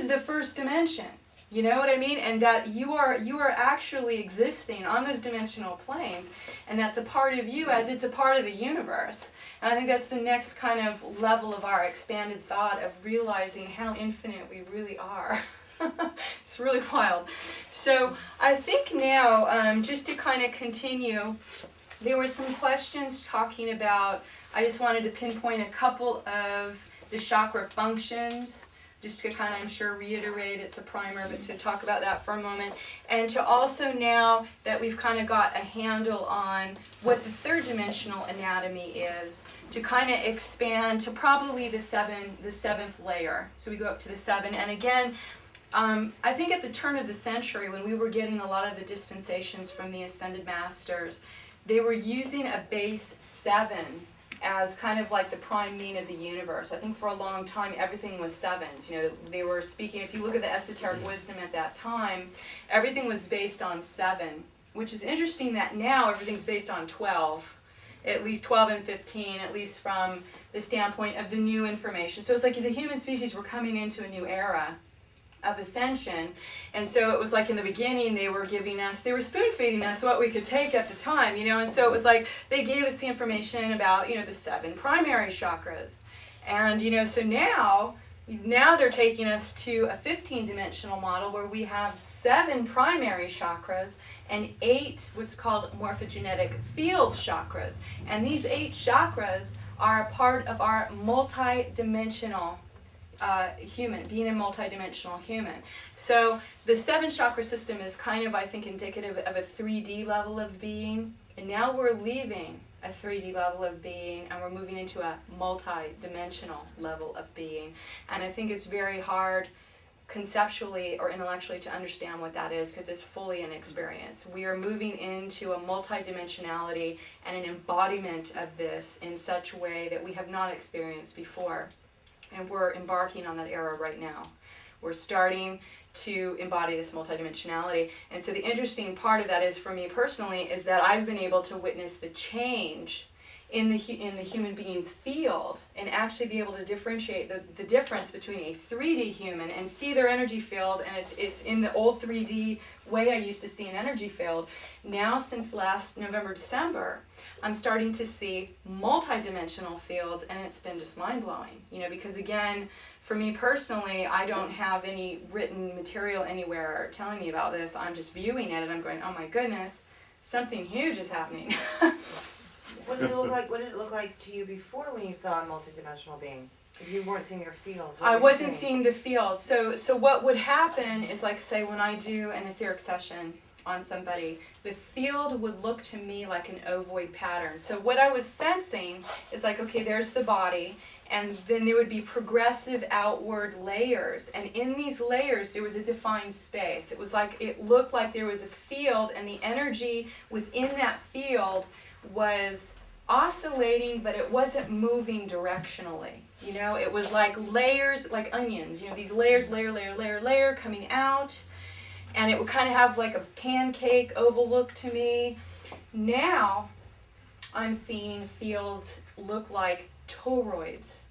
is the first dimension. You know what I mean? And that you are actually existing on those dimensional planes, and that's a part of you as it's a part of the universe. And I think that's the next kind of level of our expanded thought of realizing how infinite we really are. It's really wild. So I think now, just to kind of continue, there were some questions talking about, I just wanted to pinpoint a couple of the chakra functions, just to kind of, I'm sure, reiterate, it's a primer, but to talk about that for a moment. And to also, now that we've kind of got a handle on what the third dimensional anatomy is, to kind of expand to probably the seventh layer. So we go up to the 7. And again, I think at the turn of the century, when we were getting a lot of the dispensations from the Ascended Masters, they were using a base 7 as kind of like the prime mean of the universe. I think for a long time everything was 7s. You know, they were speaking, if you look at the esoteric wisdom at that time, everything was based on 7, which is interesting that now everything's based on 12. At least 12 and 15, at least from the standpoint of the new information. So it's like the human species were coming into a new era of ascension, and so it was like in the beginning they were spoon feeding us what we could take at the time, you know, and so it was like they gave us the information about, you know, the 7 primary chakras, and you know, so now they're taking us to a 15-dimensional model where we have 7 primary chakras and 8 what's called morphogenetic field chakras, and these 8 chakras are a part of our multi-dimensional human, being a multidimensional human. So the 7 chakra system is kind of, I think, indicative of a 3D level of being, and now we're leaving a 3D level of being and we're moving into a multi-dimensional level of being. And I think it's very hard conceptually or intellectually to understand what that is, because it's fully an experience. We are moving into a multidimensionality and an embodiment of this in such a way that we have not experienced before. And we're embarking on that era right now. We're starting to embody this multidimensionality. And so the interesting part of that is, for me personally, is that I've been able to witness the change in the human being's field, and actually be able to differentiate the difference between a 3D human and see their energy field, and it's in the old 3D way I used to see an energy field. Now, since last November, December, I'm starting to see multi-dimensional fields, and it's been just mind-blowing, you know, because again, for me personally, I don't have any written material anywhere telling me about this. I'm just viewing it and I'm going, oh my goodness, something huge is happening. What did it look like to you before when you saw a multidimensional being? If you weren't seeing your field. I wasn't seeing the field. So what would happen is, like, say when I do an etheric session on somebody, the field would look to me like an ovoid pattern. So what I was sensing is like, okay, there's the body, and then there would be progressive outward layers, and in these layers there was a defined space. It was like, it looked like there was a field, and the energy within that field was oscillating, but it wasn't moving directionally. You know, it was like layers, like onions, you know, these layers, layer coming out, and it would kind of have like a pancake oval look to me. Now I'm seeing fields look like toroids.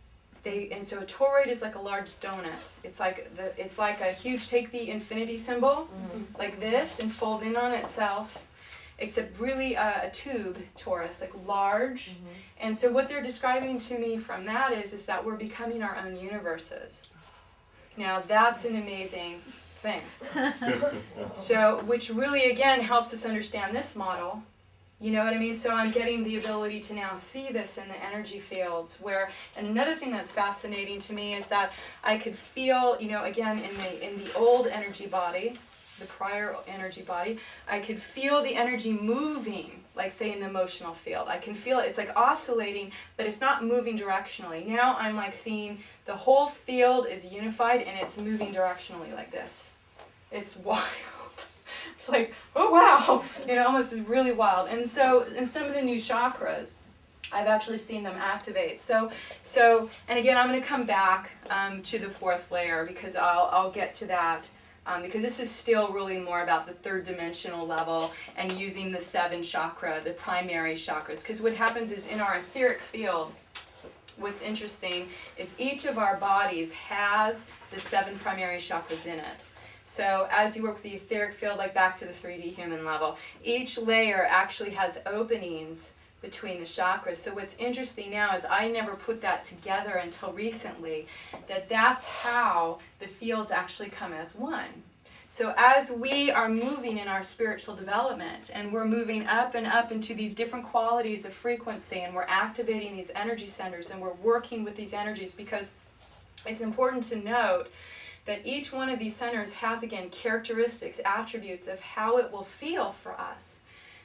And so a toroid is like a large donut. It's like a huge, take the infinity symbol, like this, and fold in on itself, except really a tube torus, like large. And so what they're describing to me from that is that we're becoming our own universes. Now that's an amazing thing. So, which really again helps us understand this model. You know what I mean? So I'm getting the ability to now see this in the energy fields where, and another thing that's fascinating to me is that I could feel, you know, again in the old energy body, the prior energy body, I could feel the energy moving, like say in the emotional field. I can feel it, it's like oscillating, but it's not moving directionally. Now I'm like seeing the whole field is unified and it's moving directionally like this. It's wild. It's like, oh wow, you know, almost really wild. And so in some of the new chakras, I've actually seen them activate. So, and again, I'm going to come back to the 4th layer because I'll get to that. Because this is still really more about the 3rd dimensional level and using the 7 chakra, the primary chakras. Because what happens is in our etheric field, what's interesting is each of our bodies has the 7 primary chakras in it. So as you work with the etheric field, like back to the 3D human level, each layer actually has openings between the chakras. So what's interesting now is I never put that together until recently, that's how the fields actually come as one. So as we are moving in our spiritual development, and we're moving up and up into these different qualities of frequency, and we're activating these energy centers, and we're working with these energies, because it's important to note that each one of these centers has, again, characteristics, attributes of how it will feel for us.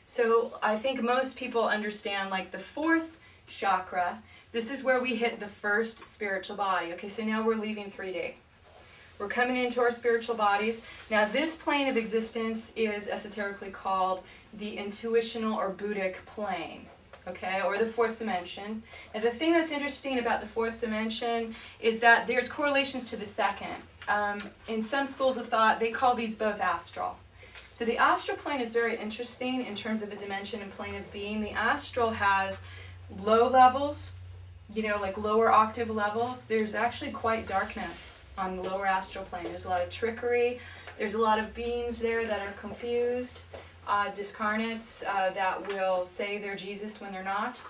So I think most people understand, like the 4th chakra, this is where we hit the first spiritual body. Okay, so now we're leaving 3D. We're coming into our spiritual bodies. Now this plane of existence is esoterically called the intuitional or Buddhic plane, okay, or the 4th dimension. And the thing that's interesting about the 4th dimension is that there's correlations to the 2nd. In some schools of thought, they call these both astral. So the astral plane is very interesting in terms of a dimension and plane of being. The astral has low levels, like lower octave levels. There's actually quite darkness on the lower astral plane. There's a lot of trickery. There's a lot of beings there that are confused, discarnates that will say they're Jesus when they're not.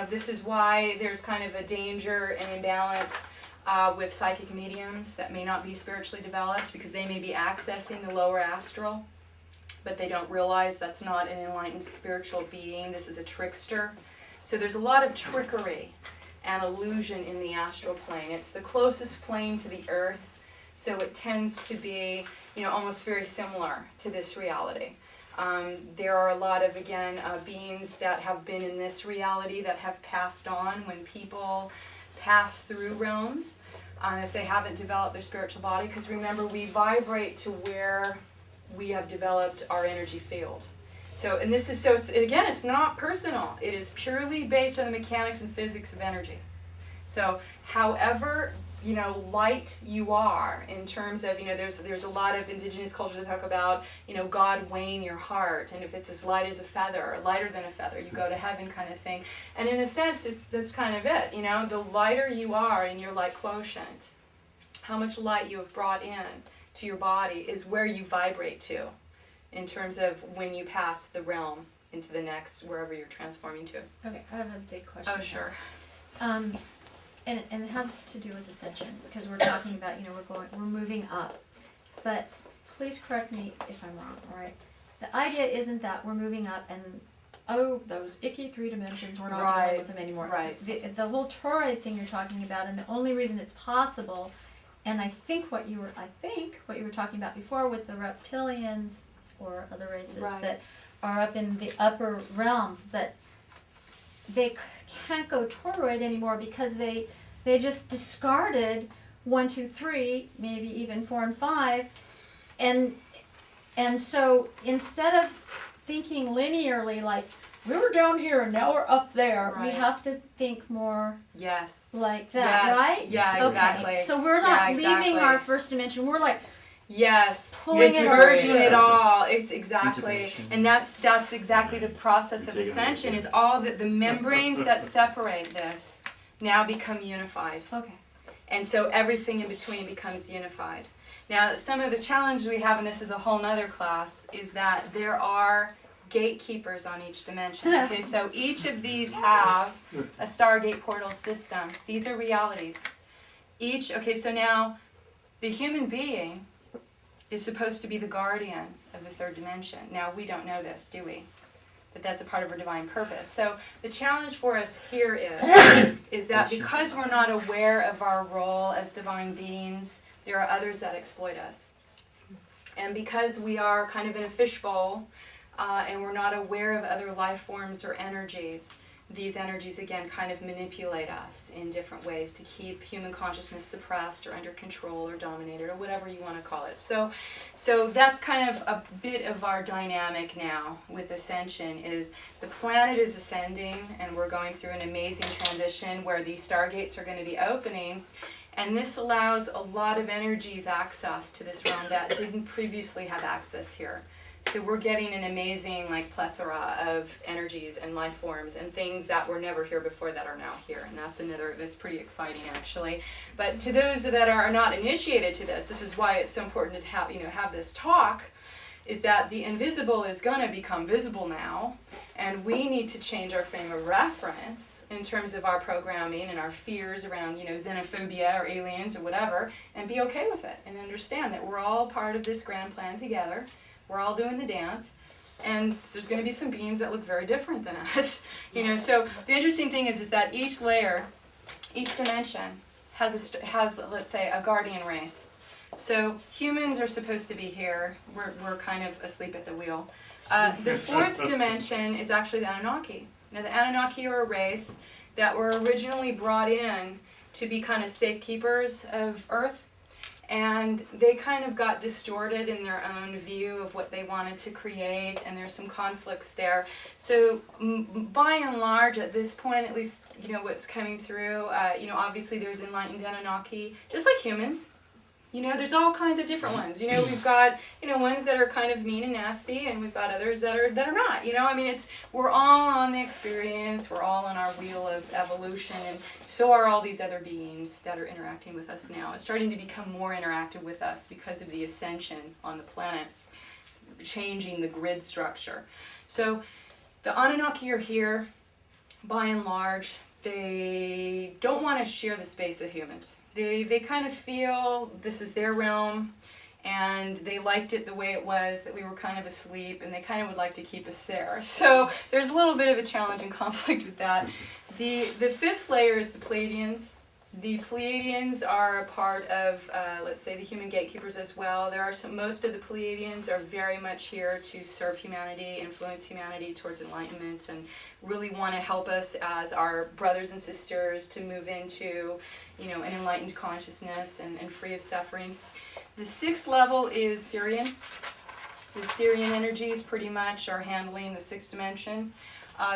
This is why there's kind of a danger and imbalance with psychic mediums that may not be spiritually developed, because they may be accessing the lower astral, but they don't realize that's not an enlightened spiritual being. This is a trickster. So there's a lot of trickery and illusion in the astral plane. It's the closest plane to the earth, so it tends to be, almost very similar to this reality. There are a lot of, again, beings that have been in this reality that have passed on when people pass through realms, if they haven't developed their spiritual body, because remember, we vibrate to where we have developed our energy field. So, and this is, it's not personal. It is purely based on the mechanics and physics of energy. So, however, light you are, in terms of, there's a lot of indigenous cultures that talk about, God weighing your heart, and if it's as light as a feather, or lighter than a feather, you go to heaven, kind of thing. And in a sense, that's kind of it, the lighter you are in your light quotient, how much light you have brought in to your body is where you vibrate to, in terms of when you pass the realm into the next, wherever you're transforming to. Okay, I have a big question. Oh, sure. And it has to do with ascension, because we're talking about, we're moving up. But please correct me if I'm wrong, all right? The idea isn't that we're moving up and, those icky 3 dimensions, we're not dealing with them anymore. Right. The whole toroid thing you're talking about, and the only reason it's possible, and I think what you were talking about before with the reptilians or other races that are up in the upper realms, but they can't go toroid anymore because they just discarded 1, 2, 3, maybe even 4 and 5, and so instead of thinking linearly, like we were down here and now we're up there, we have to think more like that, right? Yeah, exactly. Okay. So we're not leaving our first dimension. We're like pulling it's it merging over. it all. It's exactly, and that's exactly the process of ascension. Is all the membranes that separate this now become unified. Okay. And so everything in between becomes unified. Now, some of the challenges we have, and this is a whole nother class, is that there are gatekeepers on each dimension. Okay, so each of these have a Stargate portal system. These are realities. So now the human being is supposed to be the guardian of the 3rd dimension. Now, we don't know this, do we? But that's a part of our divine purpose. So the challenge for us here is that because we're not aware of our role as divine beings, there are others that exploit us. And because we are kind of in a fishbowl, and we're not aware of other life forms or energies, these energies, again, kind of manipulate us in different ways to keep human consciousness suppressed or under control or dominated or whatever you want to call it. So that's kind of a bit of our dynamic now with Ascension, is the planet is ascending and we're going through an amazing transition where these Stargates are going to be opening, and this allows a lot of energies access to this realm that didn't previously have access here. So we're getting an amazing like plethora of energies and life forms and things that were never here before that are now here. And that's pretty exciting actually. But to those that are not initiated to this is why it's so important to have this talk, is that the invisible is going to become visible now, and we need to change our frame of reference in terms of our programming and our fears around, xenophobia or aliens or whatever, and be okay with it and understand that we're all part of this grand plan together. We're all doing the dance, and there's going to be some beings that look very different than us. So the interesting thing is that each layer, each dimension has let's say a guardian race. So humans are supposed to be here. We're kind of asleep at the wheel. The fourth dimension is actually the Anunnaki. Now the Anunnaki are a race that were originally brought in to be kind of safekeepers of Earth, and they kind of got distorted in their own view of what they wanted to create, and there's some conflicts there. So by and large, at this point, at least what's coming through, obviously there's enlightened Anunnaki, just like humans. There's all kinds of different ones. We've got, ones that are kind of mean and nasty, and we've got others that are not. We're all on the experience. We're all on our wheel of evolution, and so are all these other beings that are interacting with us now. It's starting to become more interactive with us because of the ascension on the planet, changing the grid structure. So the Anunnaki are here. By and large, they don't want to share the space with humans. They kind of feel this is their realm, and they liked it the way it was, that we were kind of asleep, and they kind of would like to keep us there. So there's a little bit of a challenge and conflict with that. The fifth layer is the Pleiadians. The Pleiadians are a part of, let's say, the human gatekeepers as well. Most of the Pleiadians are very much here to serve humanity, influence humanity towards enlightenment, and really want to help us as our brothers and sisters to move into, an enlightened consciousness and free of suffering. The sixth level is Syrian. The Syrian energies pretty much are handling the sixth dimension.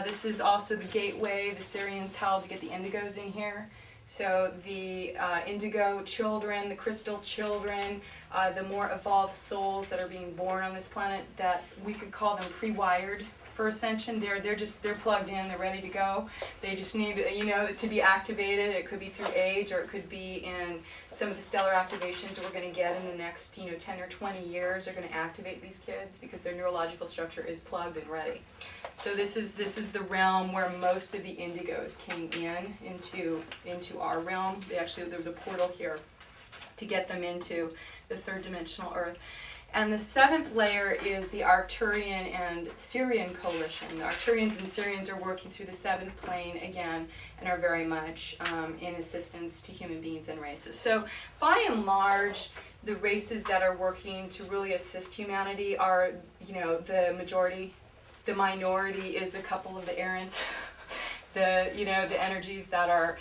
This is also the gateway the Syrians held to get the indigos in here. So the indigo children, the crystal children, the more evolved souls that are being born on this planet, that we could call them pre-wired for ascension. They're plugged in, they're ready to go. They just need to be activated. It could be through age, or it could be in some of the stellar activations that we're going to get in the next 10 or 20 years are going to activate these kids because their neurological structure is plugged and ready. So this is the realm where most of the indigos came into our realm. There was a portal here to get them into the third dimensional Earth. And the seventh layer is the Arcturian and Syrian coalition. The Arcturians and Syrians are working through the seventh plane again, and are very much in assistance to human beings and races. So by and large, the races that are working to really assist humanity are, the majority. The minority is a couple of the errants, the energies that are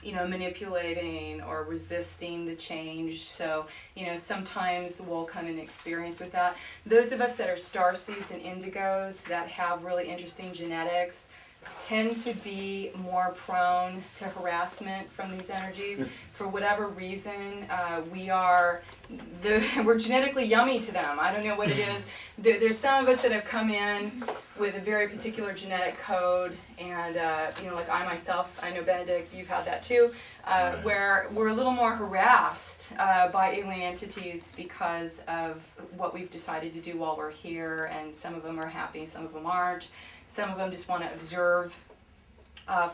manipulating or resisting the change. So, sometimes we'll come in experience with that. Those of us that are starseeds and indigos that have really interesting genetics tend to be more prone to harassment from these energies. For whatever reason, we're genetically yummy to them. I don't know what it is. There's some of us that have come in with a very particular genetic code, and like I myself, I know Benedict, you've had that too, where we're a little more harassed by alien entities because of what we've decided to do while we're here, and some of them are happy, some of them aren't. Some of them just want to observe.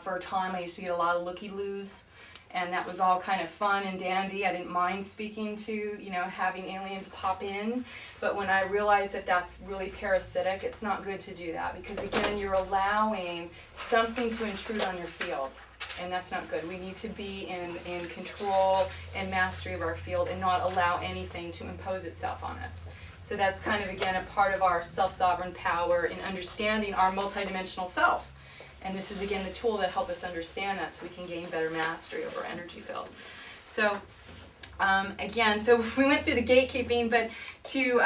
For a time, I used to get a lot of looky-loos, and that was all kind of fun and dandy. I didn't mind speaking to, having aliens pop in. But when I realized that that's really parasitic, it's not good to do that, because again, you're allowing something to intrude on your field, and that's not good. We need to be in control and mastery of our field and not allow anything to impose itself on us. So that's kind of, again, a part of our self-sovereign power in understanding our multidimensional self. And this is, again, the tool that helps us understand that so we can gain better mastery over our energy field. So, again, so we went through the gatekeeping, but to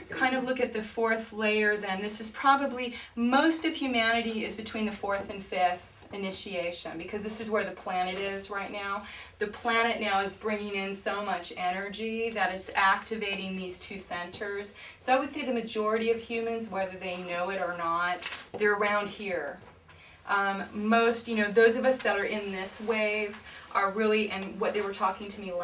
kind of look at the fourth layer, then this is probably, most of humanity is between the fourth and fifth initiation, because this is where the planet is right now. The planet now is bringing in so much energy that it's activating these two centers. So I would say the majority of humans, whether they know it or not, they're around here. Most, those of us that are in this wave are really, and what they were talking to me